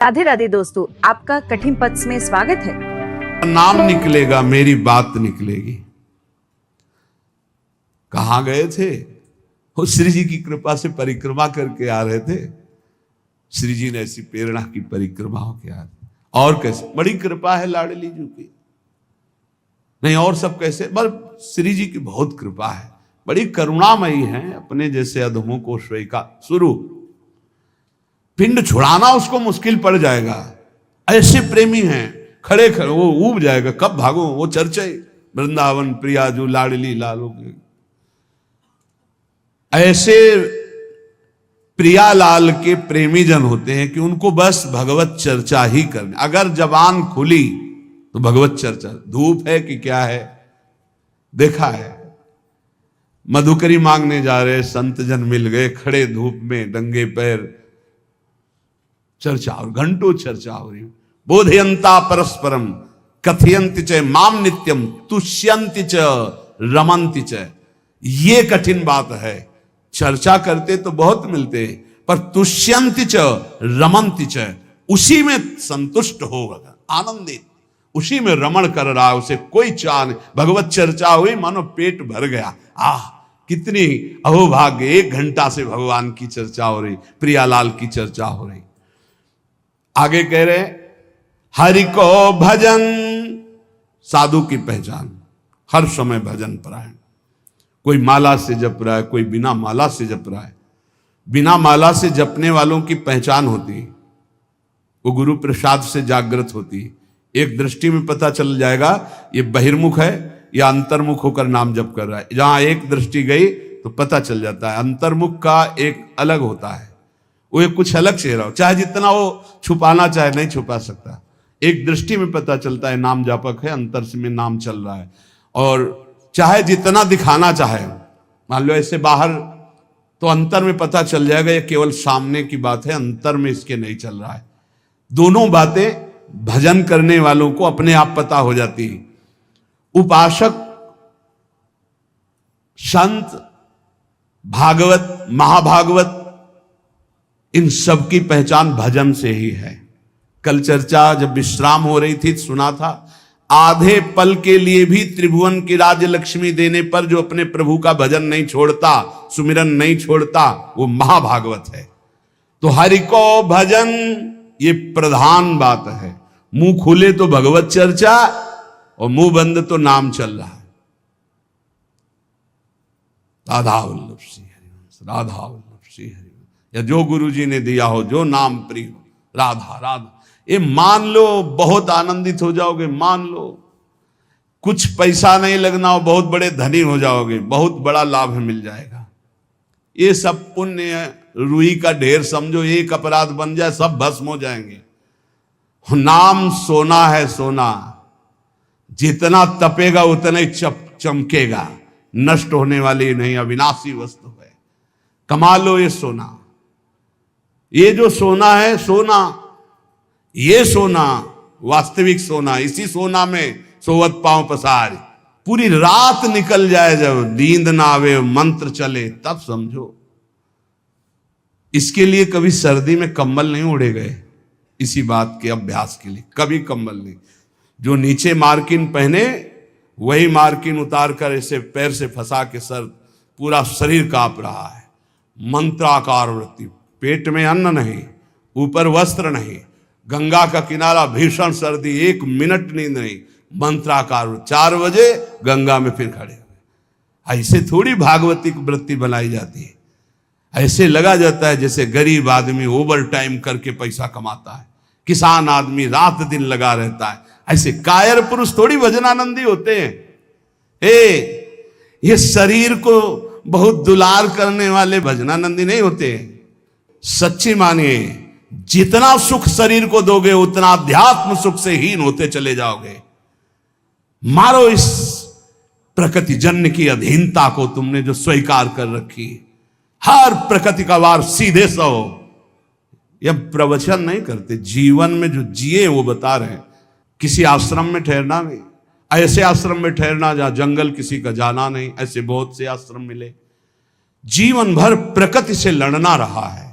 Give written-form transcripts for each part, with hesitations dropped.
राधे राधे दोस्तों, आपका कठिन पथ में स्वागत है। नाम निकलेगा, मेरी बात निकलेगी। कहां गए थे? वो श्री जी की कृपा से परिक्रमा करके आ रहे थे। श्री जी ने ऐसी प्रेरणा की परिक्रमा होके आ रहे। और कैसे बड़ी कृपा है लाडली जी की, नहीं और सब कैसे, बस श्री जी की बहुत कृपा है, बड़ी करुणामयी है। अपने जैसे अधमों को स्वीकार शुरू पिंड छुड़ाना उसको मुश्किल पड़ जाएगा। ऐसे प्रेमी हैं, खड़े खड़े वो ऊब जाएगा, कब भागो। वो चर्चा वृंदावन प्रिया जो लाडली लालो के, ऐसे प्रियालाल के प्रेमी जन होते हैं कि उनको बस भगवत चर्चा ही करनी। अगर जबान खुली तो भगवत चर्चा। धूप है कि क्या है, देखा है, मधुकरी मांगने जा रहे संत जन मिल गए, खड़े धूप में नंगे पैर, चर्चा और घंटों चर्चा हो रही। बोधयंता परस्परम कथयंति च माम नित्यम तुष्यंति च रमंति च। ये कठिन बात है। चर्चा करते तो बहुत मिलते हैं, पर तुष्यंति च रमंति च, उसी में संतुष्ट होगा, आनंदित, उसी में रमण कर रहा है, उसे कोई चाह नहीं। भगवत चर्चा हुई मानो पेट भर गया। कितनी अहोभाग्य, 1 घंटा से भगवान की चर्चा हो रही, प्रियालाल की चर्चा हो रही। आगे कह रहे हरि को भजन, साधु की पहचान हर समय भजन परायण। कोई माला से जप रहा है, कोई बिना माला से जप रहा है। बिना माला से जपने वालों की पहचान होती है, वो गुरु प्रसाद से जागृत होती है। एक दृष्टि में पता चल जाएगा ये बहिर्मुख है या अंतर्मुख होकर नाम जप कर रहा है। जहां एक दृष्टि गई तो पता चल जाता है। अंतर्मुख का एक अलग होता है, वो एक कुछ अलग चेहरा हो, चाहे जितना वो छुपाना चाहे नहीं छुपा सकता। एक दृष्टि में पता चलता है नाम जापक है, अंतर से में नाम चल रहा है। और चाहे जितना दिखाना चाहे, मान लो ऐसे बाहर, तो अंतर में पता चल जाएगा ये केवल सामने की बात है, अंतर में इसके नहीं चल रहा है। दोनों बातें भजन करने वालों को अपने आप पता हो जाती है। उपासक, संत, भागवत, महाभागवत, इन सब की पहचान भजन से ही है। कल चर्चा जब विश्राम हो रही थी सुना था, आधे पल के लिए भी त्रिभुवन की राज्य लक्ष्मी देने पर जो अपने प्रभु का भजन नहीं छोड़ता, सुमिरन नहीं छोड़ता, वो महाभागवत है। तो हरि को भजन ये प्रधान बात है। मुंह खुले तो भगवत चर्चा और मुंह बंद तो नाम चल रहा है। राधा वल्लभ श्री हरिवंश, राधा वल्लभ श्री हरिवंश, या जो गुरु जी ने दिया हो, जो नाम प्रिय हो, राधा राधा, ये मान लो, बहुत आनंदित हो जाओगे। मान लो कुछ पैसा नहीं लगना हो, बहुत बड़े धनी हो जाओगे, बहुत बड़ा लाभ मिल जाएगा। ये सब पुण्य रुई का ढेर समझो, एक अपराध बन जाए सब भस्म हो जाएंगे। नाम सोना है, सोना जितना तपेगा उतना ही चमकेगा, नष्ट होने वाली नहीं, अविनाशी वस्तु है। कमा लो ये सोना, ये जो सोना है, सोना, ये सोना वास्तविक सोना, इसी सोना में सोवत पांव पसार। पूरी रात निकल जाए, जब नींद ना आवे, मंत्र चले, तब समझो। इसके लिए कभी सर्दी में कंबल नहीं उड़े गए, इसी बात के अभ्यास के लिए कभी कंबल नहीं। जो नीचे मार्किन पहने वही मार्किन उतार कर ऐसे पैर से फंसा के सर, पूरा शरीर कांप रहा है। मंत्राकार वृत्ति, पेट में अन्न नहीं, ऊपर वस्त्र नहीं, गंगा का किनारा, भीषण सर्दी, 1 मिनट नींद नहीं, मंत्राकार। 4 बजे गंगा में फिर खड़े हुए। ऐसे थोड़ी भागवती की वृत्ति बनाई जाती है। ऐसे लगा जाता है जैसे गरीब आदमी ओवर टाइम करके पैसा कमाता है, किसान आदमी रात दिन लगा रहता है। ऐसे कायर पुरुष थोड़ी भजनानंदी होते हैं। ये शरीर को बहुत दुलार करने वाले भजनानंदी नहीं होते। सच्ची मानिए, जितना सुख शरीर को दोगे उतना अध्यात्म सुख से हीन होते चले जाओगे। मारो इस प्रकृति जन्य की अधीनता को, तुमने जो स्वीकार कर रखी। हर प्रकृति का वार सीधे सो। यह प्रवचन नहीं करते, जीवन में जो जिए वो बता रहे हैं। किसी आश्रम में ठहरना नहीं, ऐसे आश्रम में ठहरना जहां जंगल किसी का जाना नहीं, ऐसे बहुत से आश्रम मिले। जीवन भर प्रकृति से लड़ना रहा है,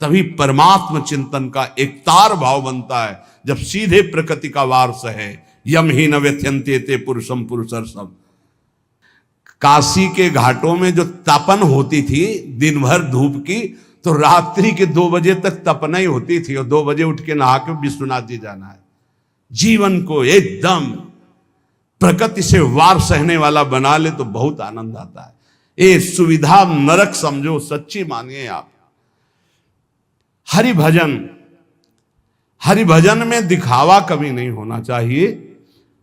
तभी परमात्म चिंतन का एक तार भाव बनता है। जब सीधे प्रकृति का वारस है, यम ही न व्यथ्यंते ते पुरुषम पुरुषर सब। काशी के घाटों में जो तपन होती थी दिन भर धूप की, तो रात्रि के 2 बजे तक तपना ही होती थी, और 2 बजे उठ के नहा के विश्वनाथ जी जाना है। जीवन को एकदम प्रकृति से वार सहने वाला बना ले तो बहुत आनंद आता है। ये सुविधा नरक समझो, सच्ची मानिए आप। हरि भजन में दिखावा कभी नहीं होना चाहिए,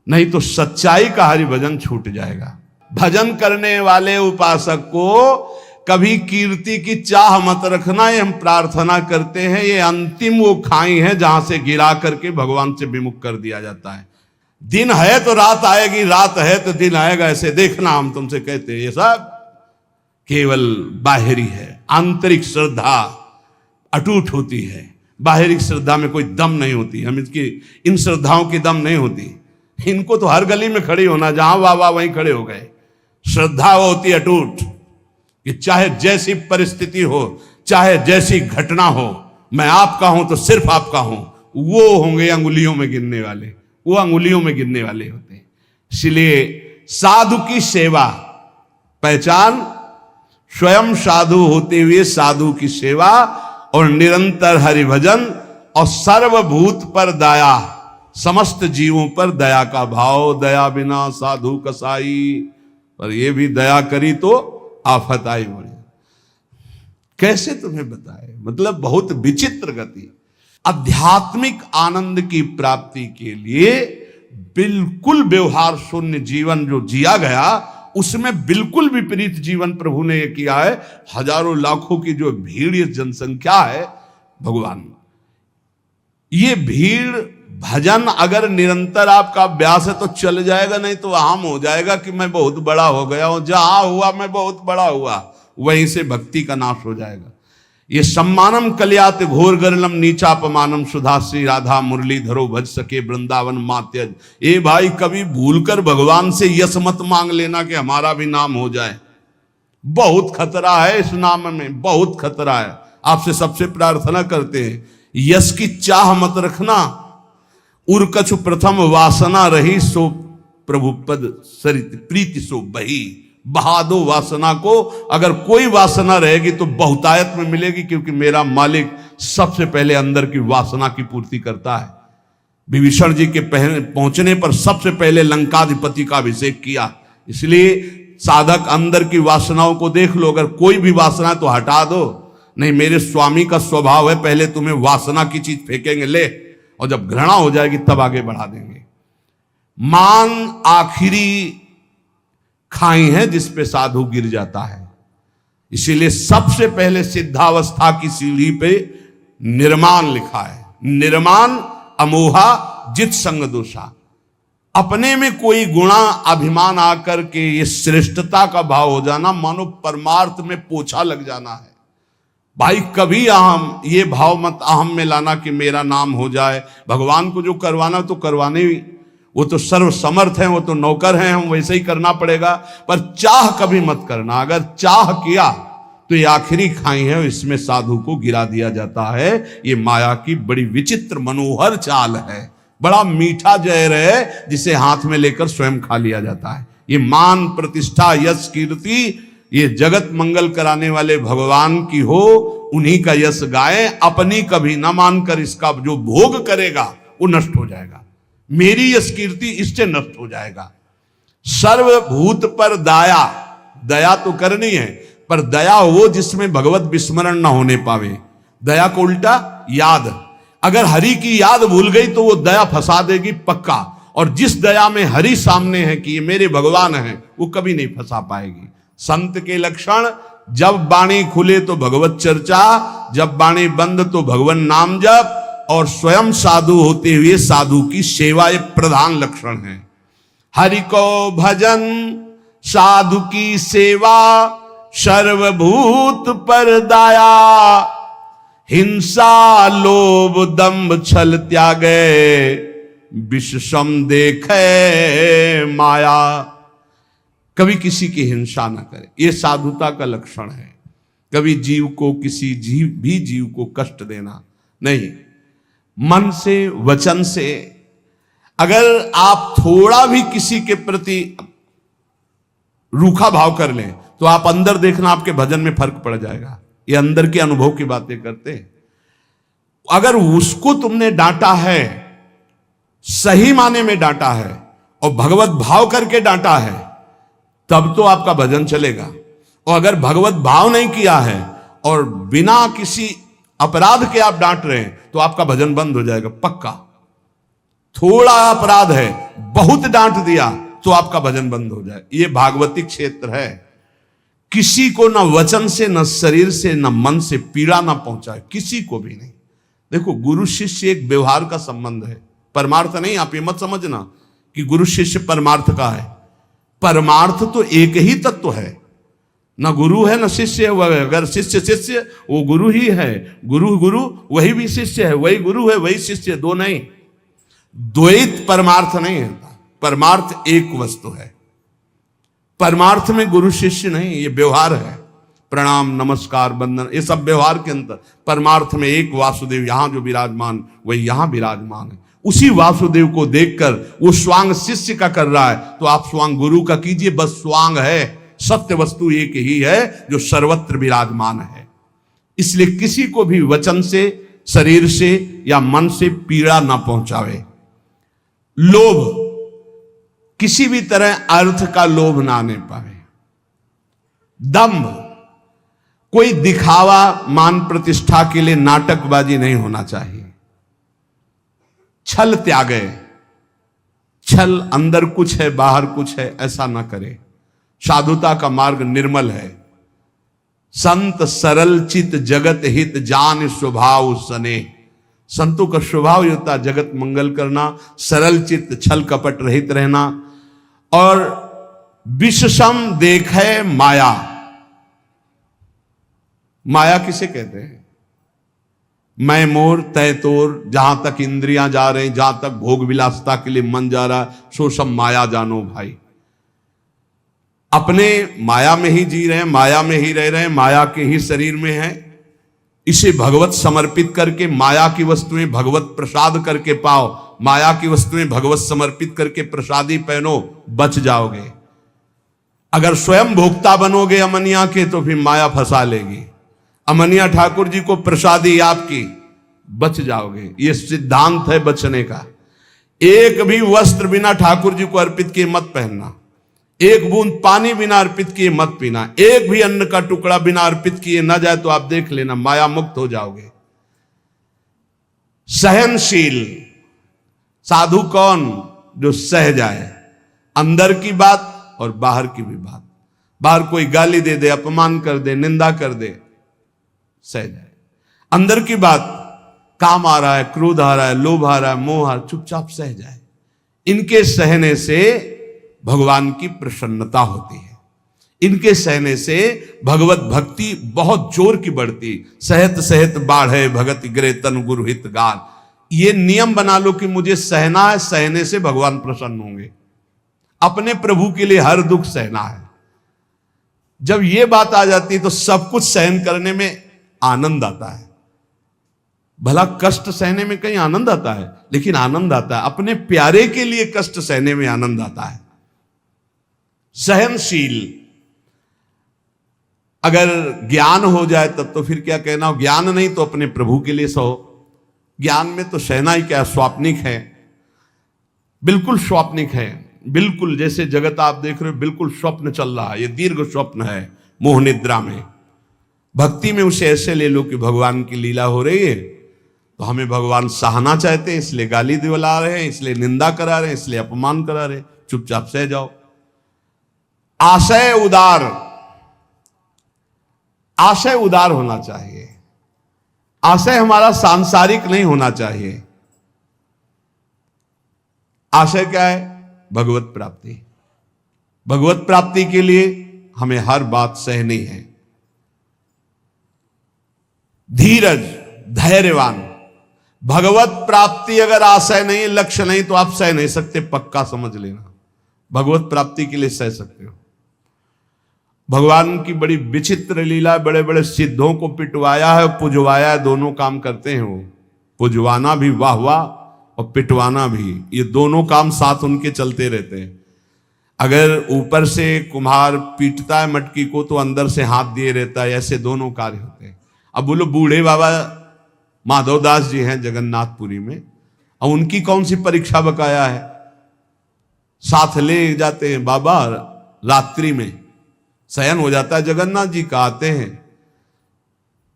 नहीं तो सच्चाई का हरि भजन छूट जाएगा। भजन करने वाले उपासक को कभी कीर्ति की चाह मत रखना, ये हम प्रार्थना करते हैं। ये अंतिम वो खाई है जहां से गिरा करके भगवान से विमुख कर दिया जाता है। दिन है तो रात आएगी, रात है तो दिन आएगा, ऐसे देखना हम तुमसे कहते हैं। ये सब केवल बाहरी है। आंतरिक श्रद्धा अटूट होती है, बाहरी श्रद्धा में कोई दम नहीं होती। हम इन श्रद्धाओं की दम नहीं होती। इनको तो हर गली में खड़ी होना, जहां वाह वाह वहीं खड़े हो गए। श्रद्धा वो होती है अटूट, कि चाहे जैसी परिस्थिति हो, चाहे जैसी घटना हो, मैं आपका हूं तो सिर्फ आपका हूं। वो होंगे अंगुलियों में गिनने वाले, वो अंगुलियों में गिनने वाले होते हैं। इसलिए साधु की सेवा पहचान, स्वयं साधु होते हुए साधु की सेवा, और निरंतर हरिभजन, और सर्वभूत पर दया, समस्त जीवों पर दया का भाव। दया बिना साधु कसाई, पर ये भी दया करी तो आफत आई बड़ी। कैसे तुम्हें बताए, मतलब बहुत विचित्र गति। आध्यात्मिक आनंद की प्राप्ति के लिए बिल्कुल व्यवहार शून्य जीवन जो जिया गया, उसमें बिल्कुल विपरीत जीवन प्रभु ने यह किया है। हजारों लाखों की जो भीड़, ये जनसंख्या है भगवान, ये भीड़ भजन अगर निरंतर आपका अभ्यास है तो चल जाएगा, नहीं तो आम हो जाएगा कि मैं बहुत बड़ा हो गया हूं, जहां हुआ मैं बहुत बड़ा हुआ, वहीं से भक्ति का नाश हो जाएगा। ये सम्मानम कल्यात घोर गरलम नीचापमानम सुधाश्री राधा मुरलीधरो भज सके वृंदावन मात्यज। ए भाई, कभी भूलकर भगवान से यश मत मांग लेना कि हमारा भी नाम हो जाए। बहुत खतरा है इस नाम में, बहुत खतरा है। आपसे सबसे प्रार्थना करते हैं, यश की चाह मत रखना। उर्कछु प्रथम वासना रही, सो प्रभु पद सरित प्रीति सो बही। बहा दो वासना को। अगर कोई वासना रहेगी तो बहुतायत में मिलेगी, क्योंकि मेरा मालिक सबसे पहले अंदर की वासना की पूर्ति करता है। विभीषण जी के पहुंचने पर सबसे पहले लंकाधिपति का अभिषेक किया। इसलिए साधक अंदर की वासनाओं को देख लो। अगर कोई भी वासना तो हटा दो, नहीं मेरे स्वामी का स्वभाव है पहले तुम्हें वासना की चीज फेंकेंगे, ले, और जब घृणा हो जाएगी तब आगे बढ़ा देंगे। मान आखिरी खाई है जिस पे साधु गिर जाता है। इसीलिए सबसे पहले सिद्धावस्था की सीढ़ी पे निर्माण लिखा है। निर्माण अमोहा जित संग दोषा। अपने में कोई गुणा अभिमान आकर के ये श्रेष्ठता का भाव हो जाना, मानो परमार्थ में पोछा लग जाना है। भाई कभी अहम, ये भाव मत अहम में लाना कि मेरा नाम हो जाए। भगवान को जो करवाना तो करवाने, वो तो सर्व समर्थ हैं, वो तो नौकर हैं, हम वैसे ही करना पड़ेगा। पर चाह कभी मत करना। अगर चाह किया तो ये आखिरी खाई है, इसमें साधु को गिरा दिया जाता है। ये माया की बड़ी विचित्र मनोहर चाल है। बड़ा मीठा जहर है जिसे हाथ में लेकर स्वयं खा लिया जाता है। ये मान प्रतिष्ठा यश कीर्ति, ये जगत मंगल कराने वाले भगवान की हो, उन्हीं का यश गाए। अपनी कभी न मानकर इसका जो भोग करेगा वो नष्ट हो जाएगा। मेरी यश कीर्ति इससे नष्ट हो जाएगा। सर्वभूत पर दया, दया तो करनी है, पर दया वो जिसमें भगवत विस्मरण ना होने पावे। दया को उल्टा याद, अगर हरि की याद भूल गई तो वो दया फंसा देगी पक्का। और जिस दया में हरि सामने है कि ये मेरे भगवान हैं, वो कभी नहीं फंसा पाएगी। संत के लक्षण, जब वाणी खुले तो भगवत चर्चा, जब वाणी बंद तो भगवान नाम जप, और स्वयं साधु होते हुए साधु की सेवा, ये प्रधान लक्षण है। हरि को भजन, साधु की सेवा, सर्वभूत पर दया, हिंसा लोभ दंभ छल त्यागे, विषम देखे माया। कभी किसी की हिंसा न करे, ये साधुता का लक्षण है। कभी जीव को, किसी जीव को कष्ट देना नहीं। मन से, वचन से अगर आप थोड़ा भी किसी के प्रति रूखा भाव कर लें तो आप अंदर देखना, आपके भजन में फर्क पड़ जाएगा। ये अंदर के अनुभव की बातें करते हैं। अगर उसको तुमने डांटा है, सही माने में डांटा है और भगवत भाव करके डांटा है, तब तो आपका भजन चलेगा। और अगर भगवत भाव नहीं किया है और बिना किसी अपराध के आप डांट रहे हैं तो आपका भजन बंद हो जाएगा पक्का। थोड़ा अपराध है, बहुत डांट दिया तो आपका भजन बंद हो जाए। ये भागवती क्षेत्र है। किसी को ना वचन से, न शरीर से, न मन से पीड़ा ना पहुंचाए, किसी को भी नहीं। देखो, गुरु शिष्य एक व्यवहार का संबंध है, परमार्थ नहीं। आप ये मत समझना कि गुरु शिष्य परमार्थ का है। परमार्थ तो एक ही तत्व है, ना गुरु है ना शिष्य है। अगर शिष्य शिष्य, वो गुरु ही है। गुरु गुरु, वही भी शिष्य है, वही गुरु है, वही शिष्य, दो नहीं। द्वैत परमार्थ नहीं है। परमार्थ एक वस्तु है। परमार्थ में गुरु शिष्य नहीं, ये व्यवहार है। प्रणाम, नमस्कार, वंदन, ये सब व्यवहार के अंदर। परमार्थ में एक वासुदेव यहां जो विराजमान, वही यहां विराजमान है। उसी वासुदेव को देखकर वो स्वांग शिष्य का कर रहा है तो आप स्वांग गुरु का कीजिए। बस स्वांग है, सत्य वस्तु एक ही है जो सर्वत्र विराजमान है। इसलिए किसी को भी वचन से, शरीर से या मन से पीड़ा ना पहुंचावे। लोभ, किसी भी तरह अर्थ का लोभ ना आने पावे। दंभ, कोई दिखावा, मान प्रतिष्ठा के लिए नाटकबाजी नहीं होना चाहिए। छल त्यागे। छल अंदर कुछ है, बाहर कुछ है, ऐसा ना करे। साधुता का मार्ग निर्मल है। संत सरल चित जगत हित जान स्वभाव सने। संतों का स्वभाव ये होता है जगत मंगल करना, सरल चित्त, छल कपट रहित रहना। और विषसम देखे माया। माया किसे कहते हैं? मैं मोर तय तोर, जहां तक इंद्रियां जा रहे, जहां तक भोग विलासता के लिए मन जा रहा, सो सब माया जानो भाई। अपने माया में ही जी रहे हैं, माया में ही रह रहे हैं, माया के ही शरीर में है। इसे भगवत समर्पित करके माया की वस्तुएं भगवत प्रसाद करके पाओ। माया की वस्तुएं भगवत समर्पित करके प्रसादी पहनो, बच जाओगे। अगर स्वयं भोक्ता बनोगे अमनिया के तो फिर माया फंसा लेगी। अमनिया ठाकुर जी को प्रसादी आपकी, बच जाओगे। ये सिद्धांत है बचने का। एक भी वस्त्र बिना ठाकुर जी को अर्पित किए मत पहनना। एक बूंद पानी बिना अर्पित किए मत पीना। एक भी अन्न का टुकड़ा बिना अर्पित किए न जाए तो आप देख लेना माया मुक्त हो जाओगे। सहनशील साधु कौन? जो सह जाए, अंदर की बात और बाहर की भी बात। बाहर कोई गाली दे दे, अपमान कर दे, निंदा कर दे, सह जाए। अंदर की बात, काम आ रहा है, क्रोध आ रहा है, लोभ आ रहा है, मोह आ रहा है, चुपचाप सह जाए। इनके सहने से भगवान की प्रसन्नता होती है। इनके सहने से भगवत भक्ति बहुत जोर की बढ़ती। सहत सहत बाढ़े भगत गिरे तन गुरु हित गान। ये नियम बना लो कि मुझे सहना है, सहने से भगवान प्रसन्न होंगे। अपने प्रभु के लिए हर दुख सहना है। जब ये बात आ जाती है तो सब कुछ सहन करने में आनंद आता है। भला कष्ट सहने में कहीं आनंद आता है? लेकिन आनंद आता है अपने प्यारे के लिए कष्ट सहने में आनंद आता है। सहनशील, अगर ज्ञान हो जाए तब तो फिर क्या कहना, ज्ञान नहीं तो अपने प्रभु के लिए सहो। ज्ञान में तो सहना ही क्या, स्वाप्निक है, बिल्कुल स्वाप्निक है। बिल्कुल जैसे जगत आप देख रहे हो, बिल्कुल स्वप्न चल रहा है। ये दीर्घ स्वप्न है मोह निद्रा में। भक्ति में उसे ऐसे ले लो कि भगवान की लीला हो रही है तो हमें भगवान सहना चाहते हैं, इसलिए गाली दिला रहे हैं, इसलिए निंदा करा रहे हैं, इसलिए अपमान करा रहे हैं, चुपचाप सह जाओ। आशय उदार, आशय उदार होना चाहिए। आशय हमारा सांसारिक नहीं होना चाहिए। आशय क्या है? भगवत प्राप्ति। भगवत प्राप्ति के लिए हमें हर बात सहनी है। धीरज, धैर्यवान। भगवत प्राप्ति अगर आशय नहीं, लक्ष्य नहीं तो आप सह नहीं सकते, पक्का समझ लेना। भगवत प्राप्ति के लिए सह सकते हो। भगवान की बड़ी विचित्र लीला, बड़े बड़े सिद्धों को पिटवाया है और पुजवाया है, दोनों काम करते हैं वो। पुजवाना भी वाह वाह और पिटवाना भी, ये दोनों काम साथ उनके चलते रहते हैं। अगर ऊपर से कुम्हार पीटता है मटकी को तो अंदर से हाथ दिए रहता है, ऐसे दोनों कार्य होते हैं। अब बोलो बूढ़े बाबा माधवदास जी हैं जगन्नाथपुरी में, अब उनकी कौन सी परीक्षा बकाया है? साथ ले जाते हैं बाबा, रात्रि में शयन हो जाता है जगन्नाथ जी का, आते हैं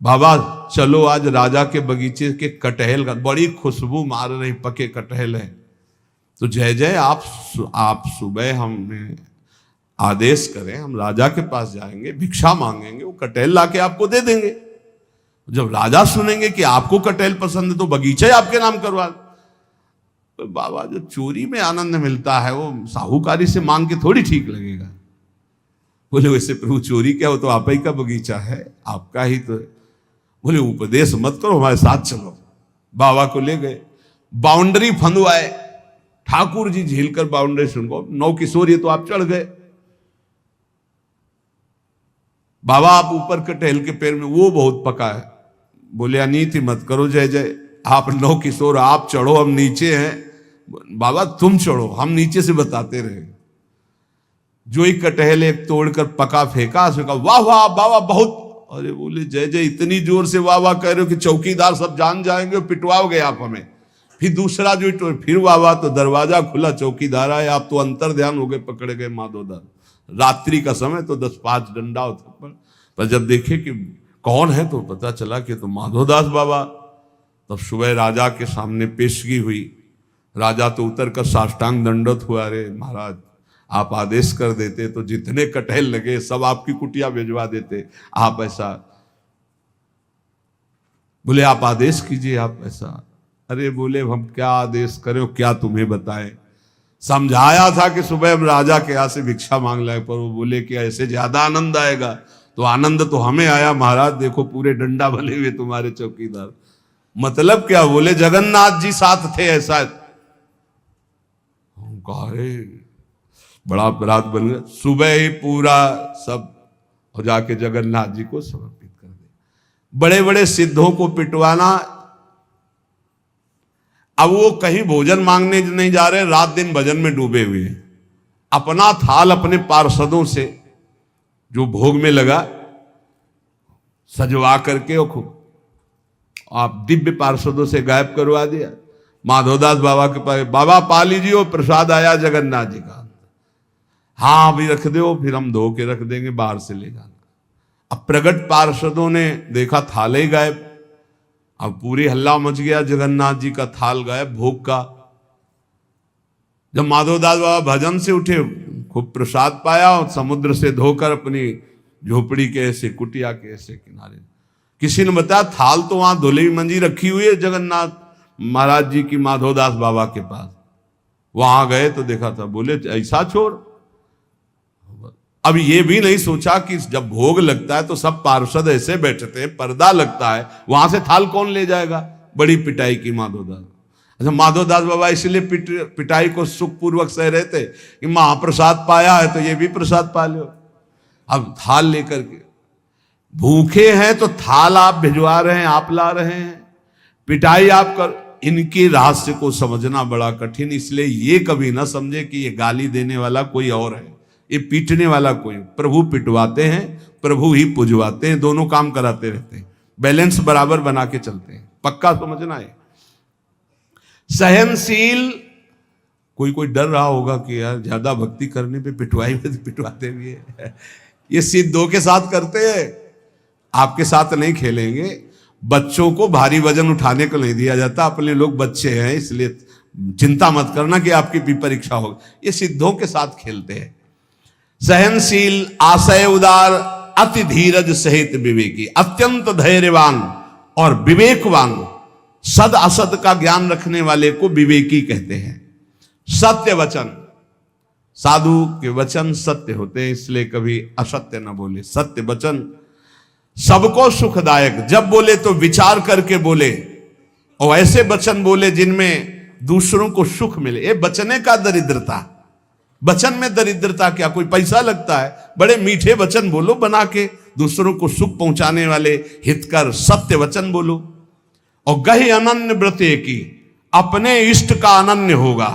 बाबा चलो आज राजा के बगीचे के कटहल का, बड़ी खुशबू मार रही, पके कटहल है। तो जय जय आप सुबह हमने आदेश करें, हम राजा के पास जाएंगे, भिक्षा मांगेंगे, वो कटहल लाके आपको दे देंगे। जब राजा सुनेंगे कि आपको कटहल पसंद है तो बगीचा ही आपके नाम करवा। तो बाबा जो चोरी में आनंद मिलता है वो साहूकारी से मांग के थोड़ी ठीक लगेगा। बोले वैसे प्रभु चोरी क्या हो, तो आप ही का बगीचा है, आपका ही तो। बोले उपदेश मत करो, हमारे साथ चलो। बाबा को ले गए, बाउंड्री फंदवाए, ठाकुर जी झील कर बाउंड्री सुनको, 9 किशोर ये तो आप चढ़ गए। बाबा आप ऊपर कटहल के पेड़ में, वो बहुत पका है। बोले अनीति मत करो जय जय, आप 9 किशोर आप चढ़ो, हम नीचे हैं। बाबा तुम चढ़ो, हम नीचे से बताते रहे। जो एक कटहल एक तोड़कर पका फेंका, उसने कहा वाह वाह बाबा बहुत। अरे बोले जय जय इतनी जोर से वाह वाह कह रहे हो कि चौकीदार सब जान जाएंगे, पिटवाओगे आप हमें। फिर दूसरा जो फिर वाह वाह, तो दरवाजा खुला, चौकीदार आए, आप तो अंतर ध्यान हो गए, पकड़े गए माधोदास। रात्रि का समय तो 10-5 डंडा होता, पर जब देखे कि कौन है तो पता चला कि तो माधोदास बाबा। तब सुबह राजा के सामने पेशगी हुई। राजा तो उतर कर साष्टांग दंडवत हुआ, अरे महाराज आप आदेश कर देते तो जितने कटहल लगे सब आपकी कुटिया भिजवा देते, आप ऐसा। बोले आप आदेश कीजिए, आप ऐसा। अरे बोले हम क्या आदेश करें, क्या तुम्हें बताएं। समझाया था कि सुबह हम राजा के यहाँ से भिक्षा मांग लाए, पर वो बोले कि ऐसे ज्यादा आनंद आएगा। तो आनंद तो हमें आया महाराज, देखो पूरे डंडा भले हुए तुम्हारे चौकीदार। मतलब क्या? बोले जगन्नाथ जी साथ थे, ऐसा। अरे बड़ा अपराध बन गया। सुबह ही पूरा सब हो जाके जगन्नाथ जी को समर्पित कर दे। बड़े बड़े सिद्धों को पिटवाना। अब वो कहीं भोजन मांगने नहीं जा रहे, रात दिन भजन में डूबे हुए हैं। अपना थाल अपने पार्षदों से जो भोग में लगा सजवा करके आप दिव्य पार्षदों से गायब करवा दिया। माधवदास बाबा के पास, बाबा पा लीजिए वो प्रसाद आया जगन्नाथ जी का। हाँ अभी रख दो, फिर हम धो के रख देंगे, बाहर से ले जाना। अब प्रगट पार्षदों ने देखा थाल ही गायब। अब पूरी हल्ला मच गया, जगन्नाथ जी का थाल गायब भोग का। जब माधवदास बाबा भजन से उठे, खूब प्रसाद पाया और समुद्र से धोकर अपनी झोपड़ी के ऐसे कुटिया के ऐसे किनारे। किसी ने बताया थाल तो वहां धुली मंजी रखी हुई है जगन्नाथ महाराज जी की माधवदास बाबा के पास। वहां गए तो देखा था। बोले ऐसा छोड़। अब ये भी नहीं सोचा कि जब भोग लगता है तो सब पार्षद ऐसे बैठते हैं, पर्दा लगता है, वहां से थाल कौन ले जाएगा। बड़ी पिटाई की माधवदास। अच्छा माधवदास बाबा इसलिए पिटाई को सुखपूर्वक सह रहे थे कि महाप्रसाद पाया है तो ये भी प्रसाद पा लो। अब थाल लेकर के भूखे हैं तो थाल आप भिजवा रहे हैं, आप ला रहे हैं, पिटाई आप कर। इनके रहस्य को समझना बड़ा कठिन। इसलिए ये कभी ना समझे कि ये गाली देने वाला कोई और है, ये पीटने वाला कोई। प्रभु पिटवाते हैं, प्रभु ही पुजवाते हैं, दोनों काम कराते रहते हैं, बैलेंस बराबर बना के चलते हैं। पक्का समझना है। सहनशील। कोई डर रहा होगा कि यार ज्यादा भक्ति करने पे पिटवाई में पिटवाते भी है। ये सिद्धों के साथ करते हैं, आपके साथ नहीं खेलेंगे। बच्चों को भारी वजन उठाने को नहीं दिया जाता। अपने लोग बच्चे हैं इसलिए चिंता मत करना कि आपकी भी परीक्षा होगी। ये सिद्धों के साथ खेलते हैं। सहनशील, आशय उदार, अति धीरज सहित विवेकी, अत्यंत धैर्यवान और विवेकवान। सद असद का ज्ञान रखने वाले को विवेकी कहते हैं। सत्य वचन। साधु के वचन सत्य होते हैं, इसलिए कभी असत्य न बोले। सत्य वचन सबको सुखदायक। जब बोले तो विचार करके बोले और ऐसे वचन बोले जिनमें दूसरों को सुख मिले। ये बचने का दरिद्रता। वचन में दरिद्रता क्या, कोई पैसा लगता है? बड़े मीठे वचन बोलो बना के, दूसरों को सुख पहुंचाने वाले हितकर सत्य वचन बोलो। और गहि अनन्य व्रते की, अपने इष्ट का अनन्य होगा,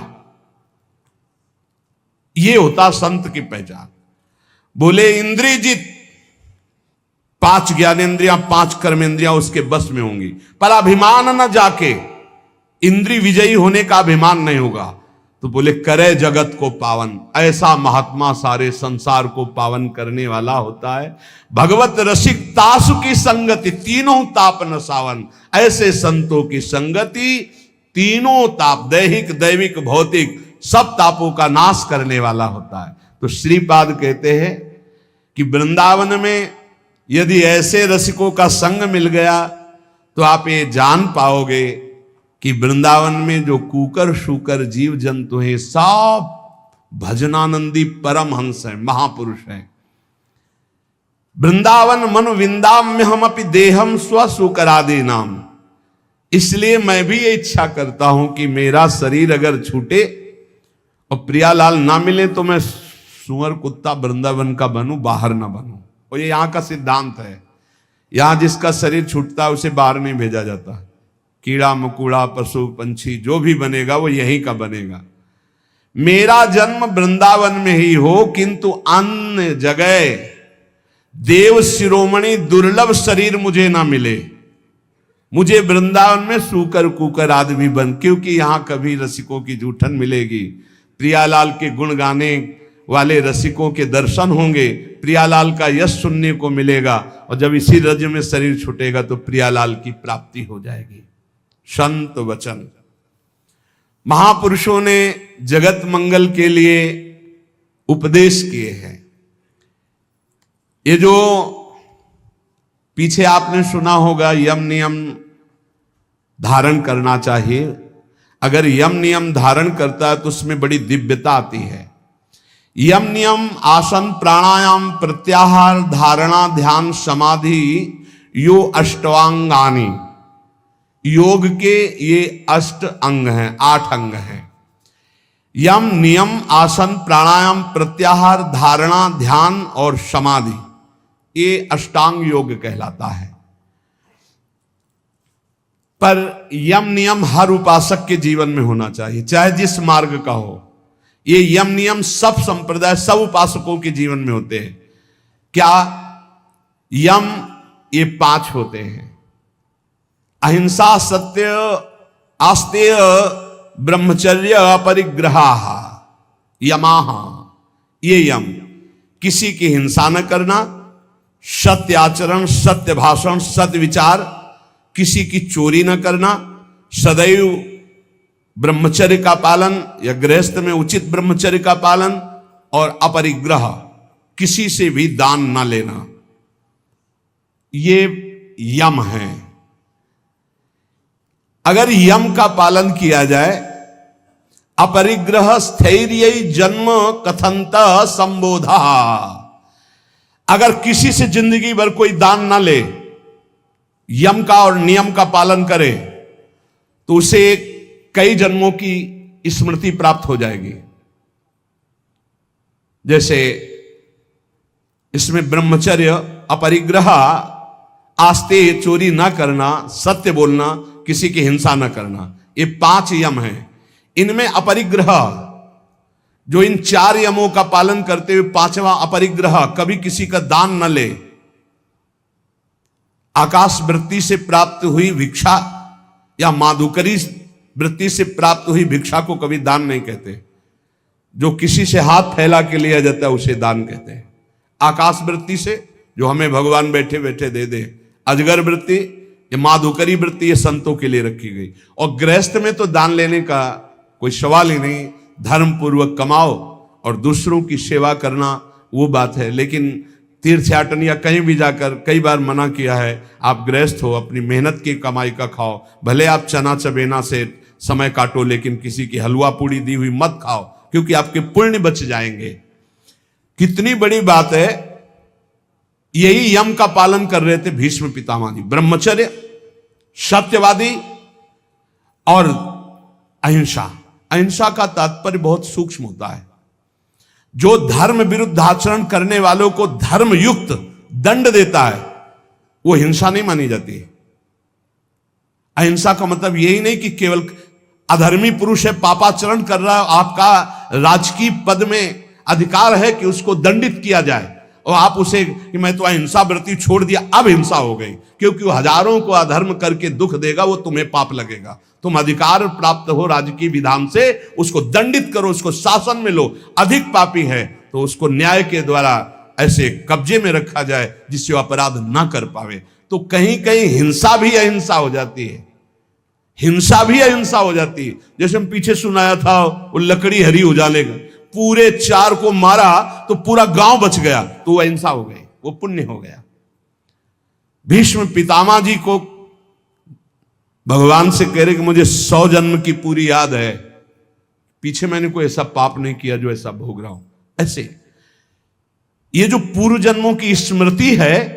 ये होता संत की पहचान। बोले इंद्रियजित, 5 ज्ञानेंद्रियां 5 कर्मेंद्रियां उसके बस में होंगी, पर अभिमान न जाके, इंद्रिय विजयी होने का अभिमान नहीं होगा। तो बोले करे जगत को पावन, ऐसा महात्मा सारे संसार को पावन करने वाला होता है। भगवत रसिक तासु की संगति, तीनों ताप न सावन, ऐसे संतों की संगति तीनों ताप, दैहिक दैविक भौतिक सब तापों का नाश करने वाला होता है। तो श्रीपाद कहते हैं कि वृंदावन में यदि ऐसे रसिकों का संग मिल गया तो आप ये जान पाओगे कि वृंदावन में जो कुकर शूकर जीव जंतु हैं सब भजनानंदी परम हंस हैं, महापुरुष हैं। वृंदावन मनु विंदाम्य हम अपि देहम स्व सुकरादि नाम। इसलिए मैं भी ये इच्छा करता हूं कि मेरा शरीर अगर छूटे और प्रियालाल ना मिले तो मैं सुअर कुत्ता वृंदावन का बनूं, बाहर ना बनूं। और ये यहां का सिद्धांत है, यहां जिसका शरीर छूटता है उसे बाहर नहीं भेजा जाता। कीड़ा मकोड़ा पशु पंछी जो भी बनेगा वो यहीं का बनेगा। मेरा जन्म वृंदावन में ही हो, किंतु अन्य जगह देव शिरोमणि दुर्लभ शरीर मुझे ना मिले। मुझे वृंदावन में सूकर कुकर आदि भी बन, क्योंकि यहां कभी रसिकों की जूठन मिलेगी, प्रियालाल के गुण गाने वाले रसिकों के दर्शन होंगे, प्रियालाल का यश सुनने को मिलेगा, और जब इसी रज में शरीर छूटेगा तो प्रियालाल की प्राप्ति हो जाएगी। संत वचन, महापुरुषों ने जगत मंगल के लिए उपदेश किए हैं। ये जो पीछे आपने सुना होगा यम नियम धारण करना चाहिए, अगर यम नियम धारण करता है तो उसमें बड़ी दिव्यता आती है। यम नियम आसन प्राणायाम प्रत्याहार धारणा ध्यान समाधि यो अष्टांगानी, योग के ये 8 अंग हैं, 8 अंग हैं। यम नियम आसन प्राणायाम प्रत्याहार धारणा ध्यान और समाधि, ये अष्टांग योग कहलाता है। पर यम नियम हर उपासक के जीवन में होना चाहिए, चाहे जिस मार्ग का हो। ये यम नियम सब संप्रदाय सब उपासकों के जीवन में होते हैं। क्या यम? ये 5 होते हैं। अहिंसा सत्य आस्तेय ब्रह्मचर्य अपरिग्रहा यमाह, ये यम। किसी की हिंसा न करना, सत्य आचरण, सत्य भाषण, सत्य विचार, किसी की चोरी न करना, सदैव ब्रह्मचर्य का पालन या गृहस्थ में उचित ब्रह्मचर्य का पालन, और अपरिग्रह, किसी से भी दान न लेना, ये यम है। अगर यम का पालन किया जाए, अपरिग्रह स्थैर्य जन्म कथंत संबोधा, अगर किसी से जिंदगी भर कोई दान ना ले, यम का और नियम का पालन करे, तो उसे कई जन्मों की स्मृति प्राप्त हो जाएगी। जैसे इसमें ब्रह्मचर्य, अपरिग्रह, आस्ते, चोरी ना करना, सत्य बोलना, किसी की हिंसा न करना, ये 5 यम हैं। इनमें अपरिग्रह, जो इन 4 यमों का पालन करते हुए 5वां अपरिग्रह, कभी किसी का दान न ले, आकाश वृत्ति से प्राप्त हुई भिक्षा या माधुकरी वृत्ति से प्राप्त हुई भिक्षा को कभी दान नहीं कहते। जो किसी से हाथ फैला के लिया जाता है उसे दान कहते हैं। आकाश वृत्ति से जो हमें भगवान बैठे बैठे दे दे, अजगर वृत्ति, ये माधुकरी वृत्ति, ये संतों के लिए रखी गई। और गृहस्थ में तो दान लेने का कोई सवाल ही नहीं, धर्म पूर्वक कमाओ और दूसरों की सेवा करना वो बात है। लेकिन तीर्थयाटन या कहीं भी जाकर कई बार मना किया है, आप गृहस्थ हो, अपनी मेहनत की कमाई का खाओ, भले आप चना चबेना से समय काटो, लेकिन किसी की हलवा पूड़ी दी हुई मत खाओ, क्योंकि आपके पुण्य बच जाएंगे। कितनी बड़ी बात है। यही यम का पालन कर रहे थे भीष्म पितामह जी। ब्रह्मचर्य, सत्यवादी और अहिंसा। अहिंसा का तात्पर्य बहुत सूक्ष्म होता है। जो धर्म विरुद्ध आचरण करने वालों को धर्म युक्त दंड देता है वो हिंसा नहीं मानी जाती। अहिंसा का मतलब यही नहीं कि केवल अधर्मी पुरुष है, पापाचरण कर रहा है, आपका राजकीय पद में अधिकार है कि उसको दंडित किया जाए और आप उसे कि मैं तो अहिंसा व्रती छोड़ दिया, अब हिंसा हो गई, क्योंकि वो हजारों को अधर्म करके दुख देगा, वो तुम्हें पाप लगेगा। तुम अधिकार प्राप्त हो राजकीय विधान से, उसको दंडित करो, उसको शासन में लो। अधिक पापी है तो उसको न्याय के द्वारा ऐसे कब्जे में रखा जाए जिससे वो अपराध ना कर पावे। तो कहीं कहीं हिंसा भी अहिंसा हो जाती है, हिंसा भी अहिंसा हो जाती है। जैसे हम पीछे सुनाया था वो लकड़ी हरी उजाले का, पूरे 4 को मारा तो पूरा गांव बच गया, तो वो अहिंसा हो गई, वो पुण्य हो गया। भीष्म पितामह जी को भगवान से कह रहे कि मुझे 100 जन्म की पूरी याद है, पीछे मैंने कोई ऐसा पाप नहीं किया जो ऐसा भोग रहा हूं। ऐसे ये जो पूर्व जन्मों की स्मृति है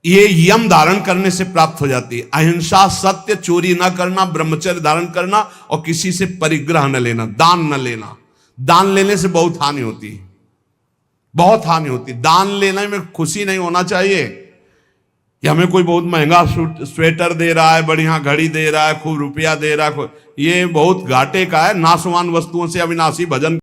ये यम धारण करने से प्राप्त हो जाती है। अहिंसा, सत्य, चोरी ना करना, ब्रह्मचर्य धारण करना और किसी से परिग्रह न लेना, दान न लेना। दान लेने से बहुत हानि होती है, बहुत हानि होती है। दान लेने में खुशी नहीं होना चाहिए कि हमें कोई बहुत महंगा स्वेटर दे रहा है, बढ़िया घड़ी दे रहा है, खूब रुपया दे रहा है, ये बहुत घाटे का है। नाशवान वस्तुओं से अविनाशी भजन